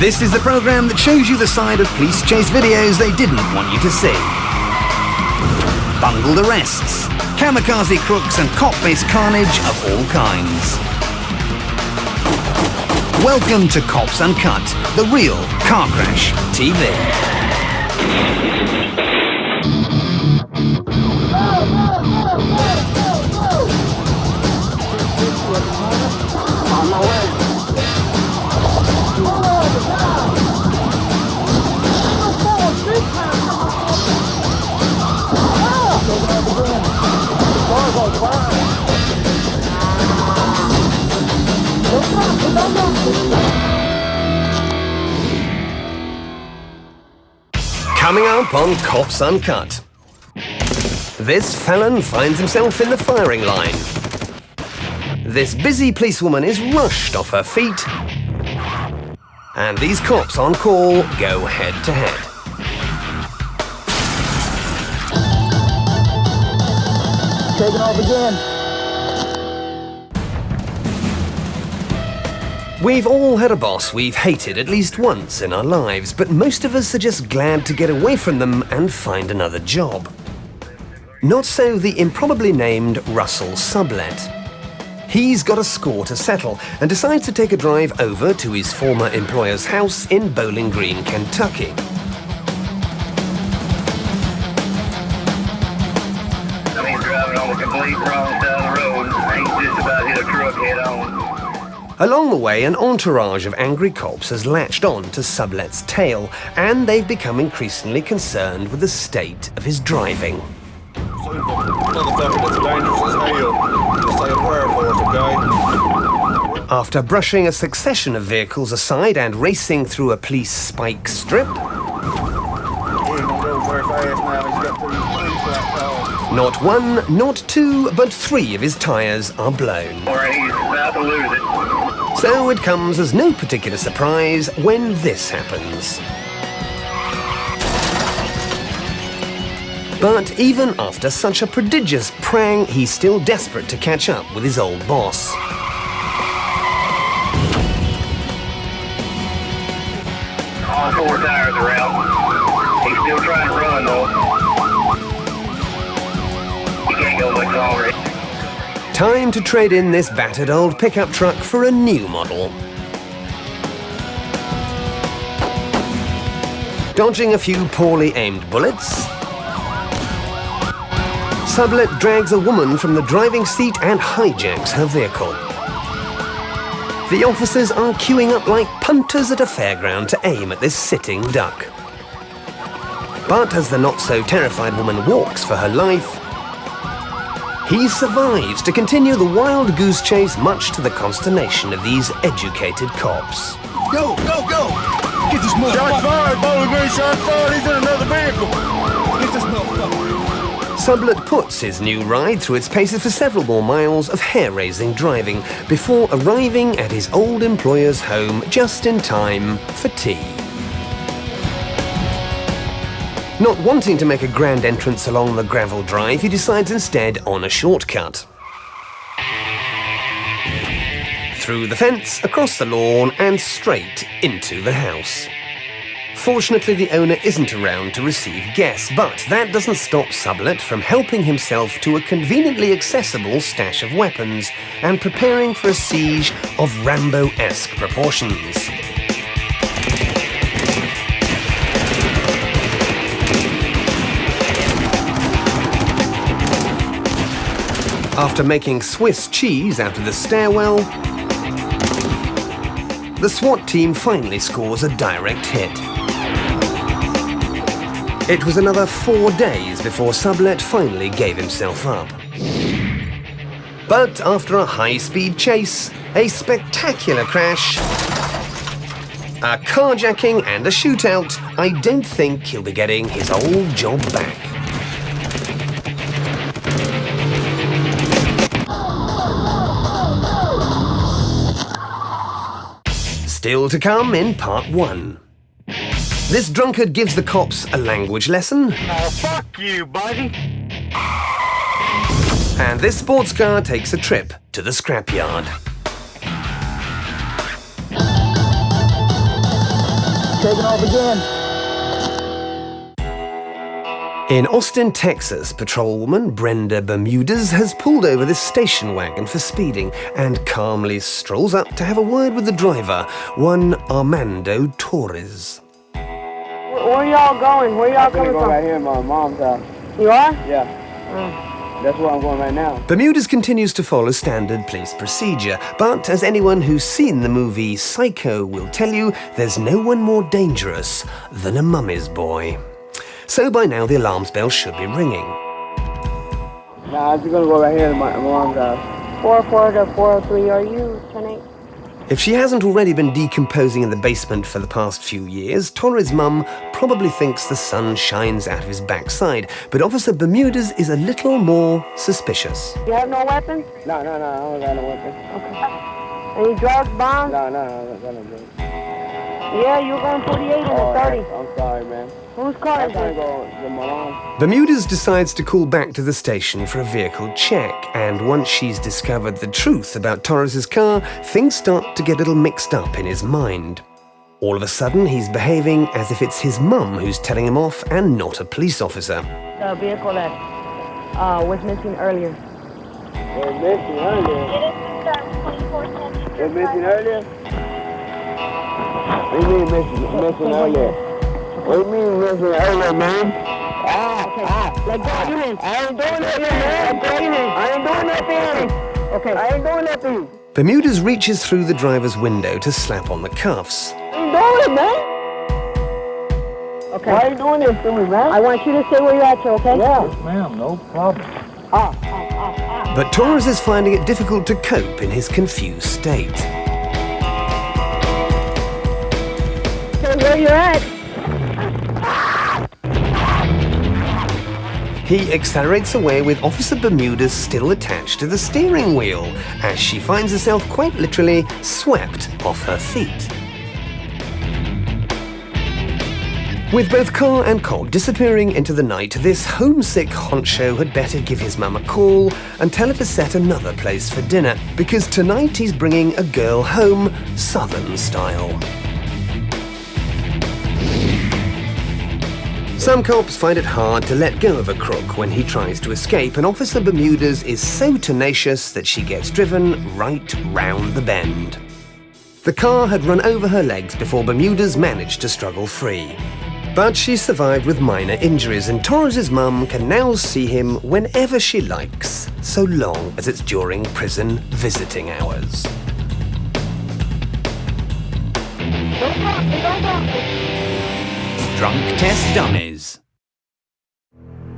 This is the program that shows you the side of police chase videos they didn't want you to see. Bungled arrests, kamikaze crooks and cop-based carnage of all kinds. Welcome to Cops Uncut, the real car crash TV. On my way. Coming up on Cops Uncut. This felon finds himself in the firing line. This busy policewoman is rushed off her feet. And these cops on call go head to head. Taking off again. We've all had a boss we've hated at least once in our lives, but most of us are just glad to get away from them and find another job. Not so the improbably named Russell Sublett. He's got a score to settle and decides to take a drive over to his former employer's house in Bowling Green, Kentucky. He's driving on the complete wrong side of the road. He's just about hit a truck head on. Along the way, an entourage of angry cops has latched on to Sublett's tail, and they've become increasingly concerned with the state of his driving. Motherfucker, that's dangerous as hell. Just say a prayer for us, okay? After brushing a succession of vehicles aside and racing through a police spike strip, He ain't gonna go very fast now. He's got three not one, not two, but three of his tyres are blown. Or he's about to lose it. So it comes as no particular surprise when this happens. But even after such a prodigious prang, he's still desperate to catch up with his old boss. All four tires are out. He's still trying to run though. He can't go much longer. Time to trade in this battered old pickup truck for a new model. Dodging a few poorly aimed bullets, Sublett drags a woman from the driving seat and hijacks her vehicle. The officers are queuing up like punters at a fairground to aim at this sitting duck. But as the not-so-terrified woman walks for her life, he survives to continue the wild goose chase, much to the consternation of these educated cops. Go, go, go! Get this motherfucker! Shots fired, Bowling Green, shots fired! He's in another vehicle! Get this motherfucker! Sublett puts his new ride through its paces for several more miles of hair-raising driving before arriving at his old employer's home just in time for tea. Not wanting to make a grand entrance along the gravel drive, he decides instead on a shortcut. Through the fence, across the lawn, and straight into the house. Fortunately, the owner isn't around to receive guests, but that doesn't stop Sublett from helping himself to a conveniently accessible stash of weapons and preparing for a siege of Rambo-esque proportions. After making Swiss cheese out of the stairwell, the SWAT team finally scores a direct hit. It was another 4 days before Sublett finally gave himself up. But after a high-speed chase, a spectacular crash, a carjacking and a shootout, I don't think he'll be getting his old job back. Still to come in part 1. This drunkard gives the cops a language lesson. Oh, fuck you, buddy. And this sports car takes a trip to the scrapyard. Taking off again. In Austin, Texas, patrolwoman Brenda Bermudez has pulled over this station wagon for speeding and calmly strolls up to have a word with the driver, one Armando Torres. Where y'all going? Where y'all coming from? Right here in my mom's house. You are? Yeah. That's where I'm going right now. Bermudez continues to follow standard police procedure, but as anyone who's seen the movie Psycho will tell you, there's no one more dangerous than a mummy's boy. So by now the alarms bell should be ringing. Nah, I'm just gonna go right here in my mom's house. 404 to 403, are you 10-8? If she hasn't already been decomposing in the basement for the past few years, Torres' mum probably thinks the sun shines out of his backside, but Officer Bermudez is a little more suspicious. You have no weapons? No, I don't got no weapon. Okay. Any drugs, bombs? No, I don't got no weapon. Yeah, you're going 48 in the 30. I'm sorry, man. Whose car is I'm trying to it? go with my mom. Bermudez decides to call back to the station for a vehicle check, and once she's discovered the truth about Torres' car, things start to get a little mixed up in his mind. All of a sudden, he's behaving as if it's his mum who's telling him off and not a police officer. The vehicle that was missing earlier. It was missing earlier. It was missing earlier? What do you mean missing earlier? What do you mean missing earlier, man? Let go of your hands. I ain't doing nothing, man. Let go of your hands. I ain't doing nothing. Okay. I ain't doing nothing. Bermudez reaches through the driver's window to slap on the cuffs. I ain't doing it, man. Okay. Why are you doing this to me, man? I want you to stay where you're at, okay? Yeah. Ma'am, no problem. But Torres is finding it difficult to cope in his confused state. Stay where you're at. He accelerates away with Officer Bermudez still attached to the steering wheel, as she finds herself quite literally swept off her feet. With both car and cop disappearing into the night, this homesick honcho had better give his mum a call and tell her to set another place for dinner, because tonight he's bringing a girl home, Southern style. Some cops find it hard to let go of a crook when he tries to escape, and Officer Bermudez is so tenacious that she gets driven right round the bend. The car had run over her legs before Bermudez managed to struggle free. But she survived with minor injuries, and Torres' mum can now see him whenever she likes, so long as it's during prison visiting hours. Drunk Test Dummies.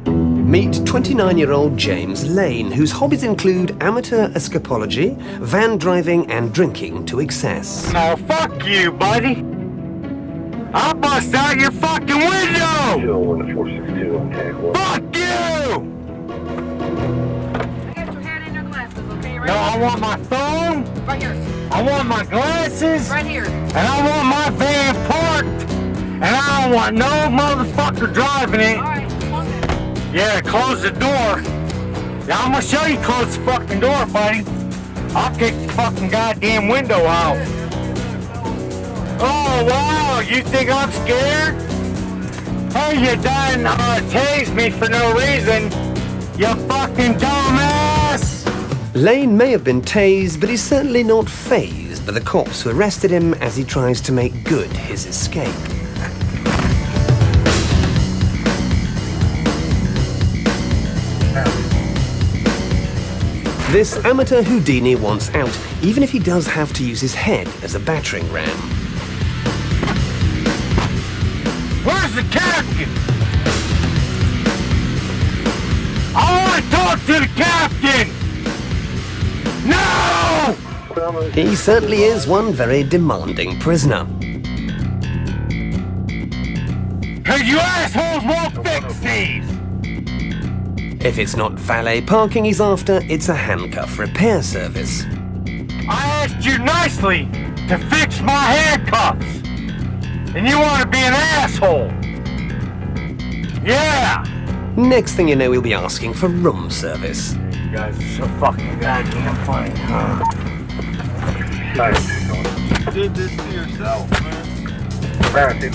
Meet 29-year-old James Lane, whose hobbies include amateur escapology, van driving, and drinking to excess. No, fuck you, buddy. I'll bust out your fucking window! 462 on Tag Fuck you! Get your head in your glasses, okay? Right No, I want my phone, here. Right here. I want my glasses, Right here. and I want my van parked, and I don't want no motherfucker driving it. All right. Close it. Yeah, close the door. Yeah, I'm gonna show you close the fucking door, buddy. I'll kick the fucking goddamn window out. Oh, wow, you think I'm scared? Hey, you done tased me for no reason, you fucking dumbass! Lane may have been tased, but he's certainly not fazed by the cops who arrested him as he tries to make good his escape. This amateur Houdini wants out, even if he does have to use his head as a battering ram. Where's the captain? I want to talk to the captain! No! He certainly is one very demanding prisoner. Cause you assholes won't fix these! If it's not valet parking he's after, it's a handcuff repair service. I asked you nicely to fix my handcuffs, and you want to be an asshole. Yeah. Next thing you know, he'll be asking for room service. You guys are so fucking goddamn funny, huh? You did this to yourself, man. Fucking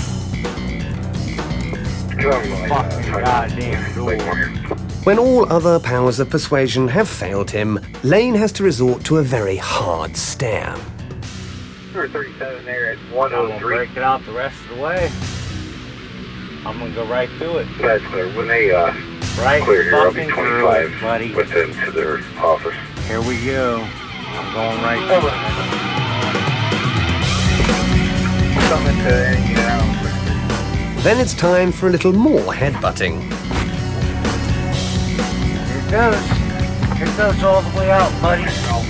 goddamn door. When all other powers of persuasion have failed him, Lane has to resort to a very hard stare. 37 there at I'm gonna 103. break it out the rest of the way. I'm gonna go right through it. That's clear. When they Right clear here, I'll be fucking through it, 25 buddy. with them to their office. Here we go. I'm going right through it. Something to, you know. Then it's time for a little more headbutting. Here goes. Here goes all the way out, buddy. I'll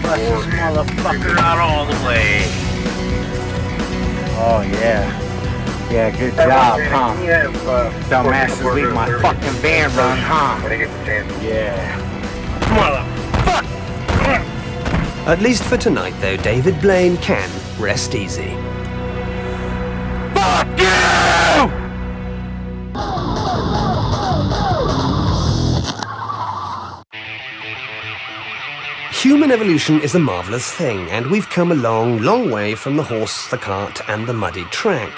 bust this motherfucker out all the way. Oh, yeah. Yeah, good job, huh? Dumbasses leave my fucking van run, huh? When I get the chance. Yeah. Motherfucker! At least for tonight, though, David Blaine can rest easy. Fuck you! Human evolution is a marvellous thing, and we've come a long, long way from the horse, the cart, and the muddy track.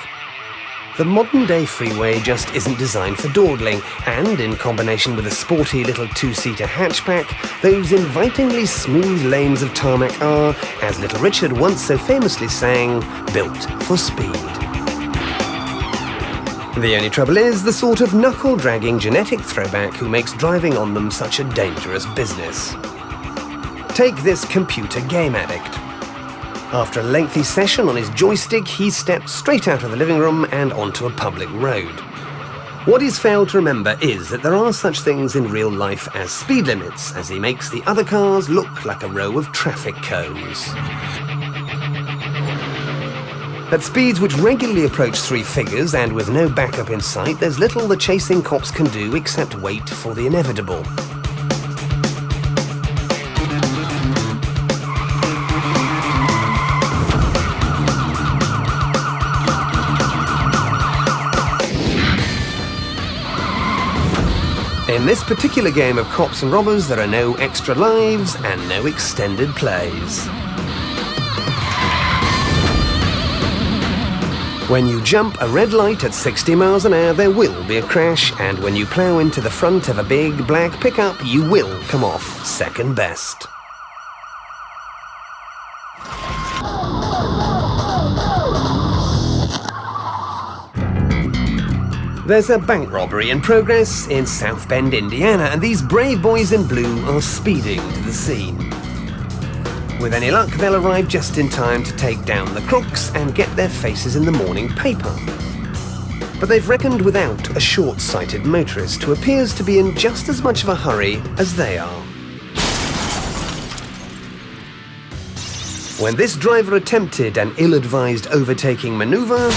The modern-day freeway just isn't designed for dawdling, and in combination with a sporty little two-seater hatchback, those invitingly smooth lanes of tarmac are, as Little Richard once so famously sang, built for speed. The only trouble is the sort of knuckle-dragging genetic throwback who makes driving on them such a dangerous business. Take this computer game addict. After a lengthy session on his joystick, he stepped straight out of the living room and onto a public road. What he's failed to remember is that there are such things in real life as speed limits, as he makes the other cars look like a row of traffic cones. At speeds which regularly approach 3 figures and with no backup in sight, there's little the chasing cops can do except wait for the inevitable. In this particular game of cops and robbers, there are no extra lives and no extended plays. When you jump a red light at 60 miles an hour, there will be a crash, and when you plough into the front of a big black pickup, you will come off second best. There's a bank robbery in progress in South Bend, Indiana, and these brave boys in blue are speeding to the scene. With any luck, they'll arrive just in time to take down the crooks and get their faces in the morning paper. But they've reckoned without a short-sighted motorist who appears to be in just as much of a hurry as they are. When this driver attempted an ill-advised overtaking maneuver,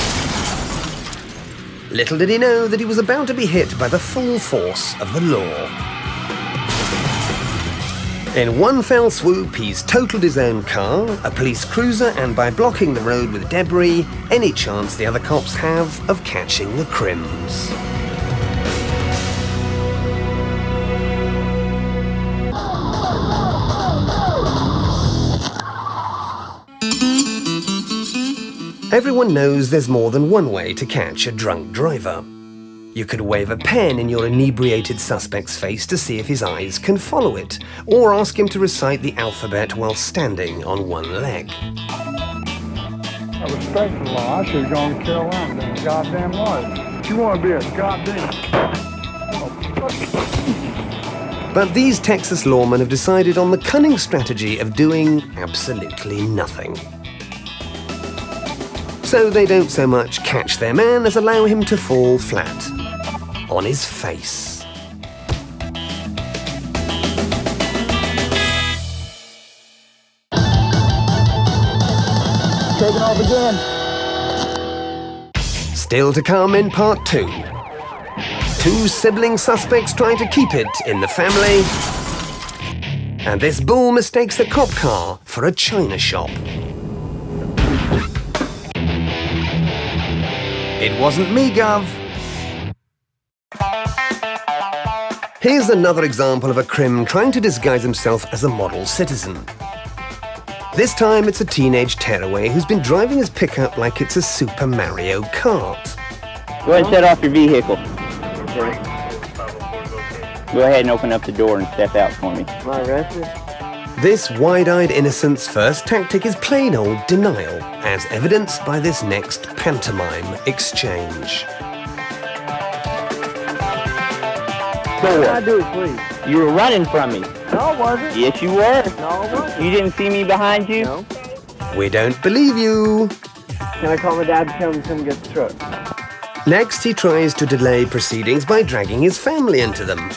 little did he know that he was about to be hit by the full force of the law. In one fell swoop, he's totaled his own car, a police cruiser, and by blocking the road with debris, any chance the other cops have of catching the crims. Everyone knows there's more than one way to catch a drunk driver. You could wave a pen in your inebriated suspect's face to see if his eyes can follow it, or ask him to recite the alphabet while standing on one leg. I respect the law. I should have gone to Carolina and goddamn life. You want to be a goddamn... But these Texas lawmen have decided on the cunning strategy of doing absolutely nothing. So they don't so much catch their man as allow him to fall flat on his face. Taking off again. Still to come in part 2. 2 sibling suspects trying to keep it in the family. And this bull mistakes a cop car for a china shop. It wasn't me, Gov. Here's another example of a crim trying to disguise himself as a model citizen. This time it's a teenage tearaway who's been driving his pickup like it's a Super Mario Kart. Go ahead and shut off your vehicle. Go ahead and open up the door and step out for me. Am I arrested? This wide-eyed innocent's first tactic is plain old denial, as evidenced by this next pantomime exchange. What did I do, please? You were running from me. No, I wasn't. Yes, you were. No, I wasn't. You didn't see me behind you? No. We don't believe you. Can I call my dad and tell him to come get the truck? Next, he tries to delay proceedings by dragging his family into them.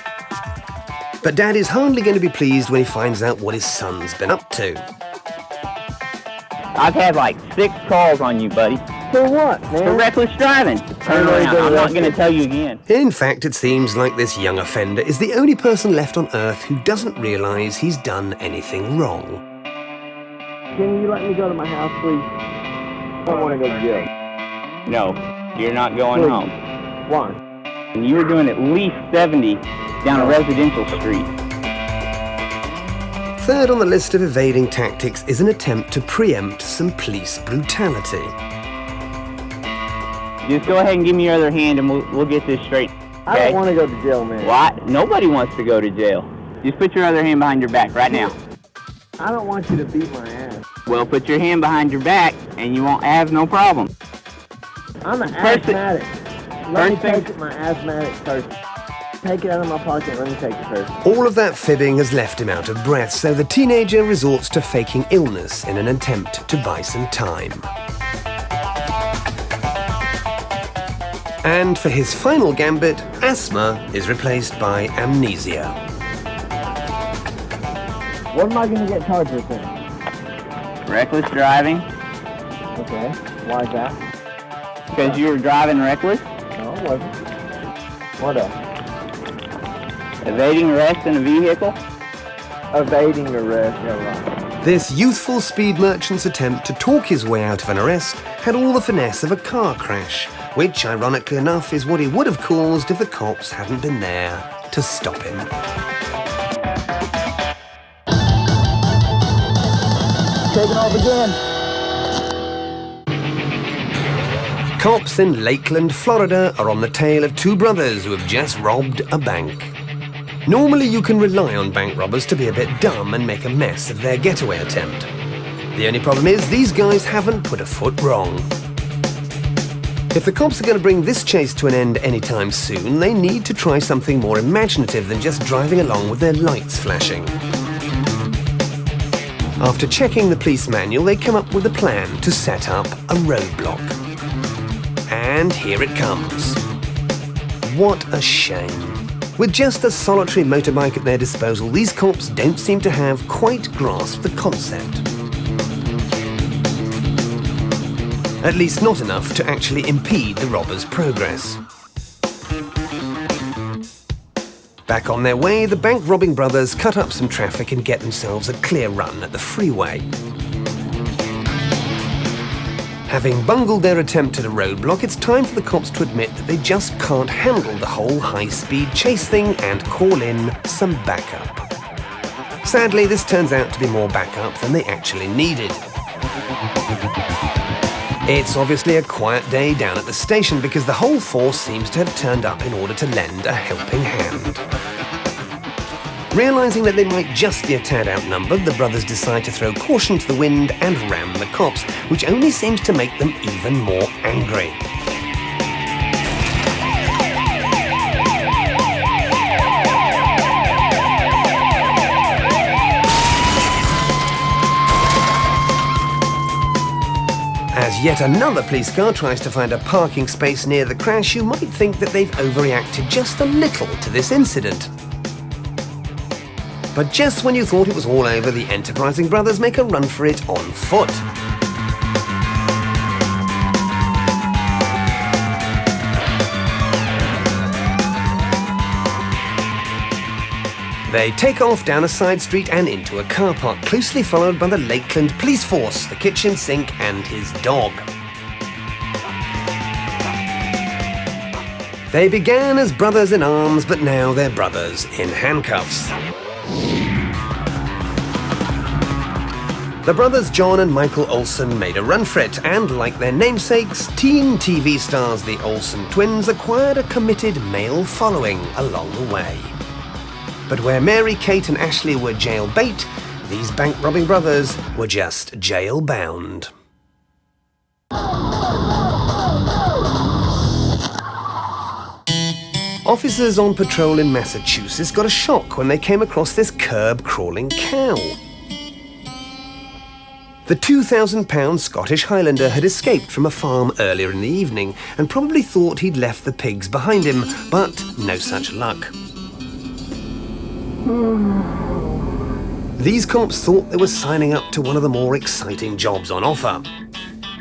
But Dad is hardly going to be pleased when he finds out what his son's been up to. I've had like 6 calls on you, buddy. For what, man? For reckless driving. Turn around. I'm not going to tell you again. In fact, it seems like this young offender is the only person left on Earth who doesn't realize he's done anything wrong. Can you let me go to my house, please? I don't want to go to jail. No, you're not going Please. home. Why? And you were doing at least 70 down a residential street. Third on the list of evading tactics is an attempt to preempt some police brutality. Just go ahead and give me your other hand and we'll get this straight. I don't want to go to jail, man. What? Nobody wants to go to jail. Just put your other hand behind your back right now. I don't want you to beat my ass. Well, put your hand behind your back and you won't have no problem. I'm an First thing- asthmatic. Let me first thing- take it, my asthmatic first. Take it out of my pocket and let me take it first. All of that fibbing has left him out of breath, so the teenager resorts to faking illness in an attempt to buy some time. And for his final gambit, asthma is replaced by amnesia. What am I going to get charged with then? Reckless driving, Okay. Why is that? because you were driving reckless. No, I wasn't. What else? Evading arrest in a vehicle. Evading arrest. Yeah, right. This youthful speed merchant's attempt to talk his way out of an arrest had all the finesse of a car crash, which, ironically enough, is what he would have caused if the cops hadn't been there to stop him. Take it off again. Cops in Lakeland, Florida are on the tail of 2 brothers who have just robbed a bank. Normally you can rely on bank robbers to be a bit dumb and make a mess of their getaway attempt. The only problem is these guys haven't put a foot wrong. If the cops are going to bring this chase to an end anytime soon, they need to try something more imaginative than just driving along with their lights flashing. After checking the police manual, they come up with a plan to set up a roadblock. And here it comes. What a shame. With just a solitary motorbike at their disposal, these cops don't seem to have quite grasped the concept. At least not enough to actually impede the robbers' progress. Back on their way, the bank-robbing brothers cut up some traffic and get themselves a clear run at the freeway. Having bungled their attempt at a roadblock, it's time for the cops to admit that they just can't handle the whole high-speed chase thing and call in some backup. Sadly, this turns out to be more backup than they actually needed. It's obviously a quiet day down at the station because the whole force seems to have turned up in order to lend a helping hand. Realizing that they might just be a tad outnumbered, the brothers decide to throw caution to the wind and ram the cops, which only seems to make them even more angry. As yet another police car tries to find a parking space near the crash, you might think that they've overreacted just a little to this incident. But just when you thought it was all over, the enterprising brothers make a run for it on foot. They take off down a side street and into a car park, closely followed by the Lakeland police force, the kitchen sink, and his dog. They began as brothers in arms, but now they're brothers in handcuffs. The brothers John and Michael Olsen made a run for it, and like their namesakes, teen TV stars the Olsen twins acquired a committed male following along the way. But where Mary, Kate and Ashley were jail bait, these bank-robbing brothers were just jail-bound. Officers on patrol in Massachusetts got a shock when they came across this curb-crawling cow. The 2,000-pound Scottish Highlander had escaped from a farm earlier in the evening and probably thought he'd left the pigs behind him, but no such luck. These cops thought they were signing up to one of the more exciting jobs on offer.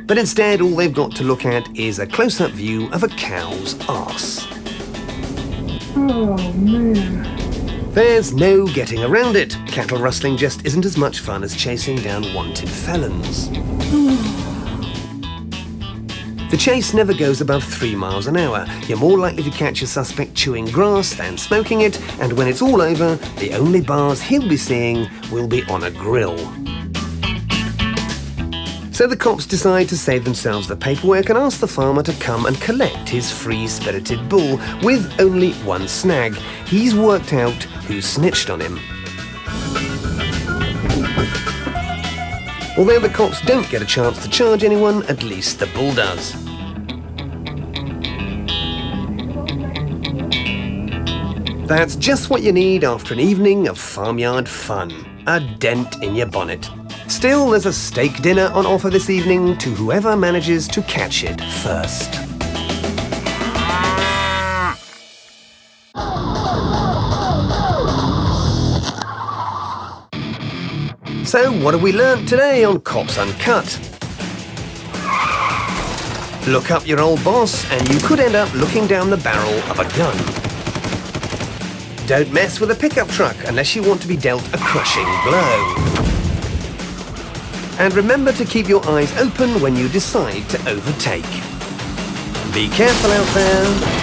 But instead, all they've got to look at is a close-up view of a cow's arse. Oh, man. There's no getting around it. Cattle rustling just isn't as much fun as chasing down wanted felons. The chase never goes above 3 miles an hour. You're more likely to catch a suspect chewing grass than smoking it, and when it's all over, the only bars he'll be seeing will be on a grill. So the cops decide to save themselves the paperwork and ask the farmer to come and collect his free-spirited bull, with only one snag. He's worked out who snitched on him. Although the cops don't get a chance to charge anyone, at least the bull does. That's just what you need after an evening of farmyard fun. A dent in your bonnet. Still, there's a steak dinner on offer this evening to whoever manages to catch it first. So, what have we learnt today on Cops Uncut? Look up your old boss and you could end up looking down the barrel of a gun. Don't mess with a pickup truck unless you want to be dealt a crushing blow. And remember to keep your eyes open when you decide to overtake. Be careful out there.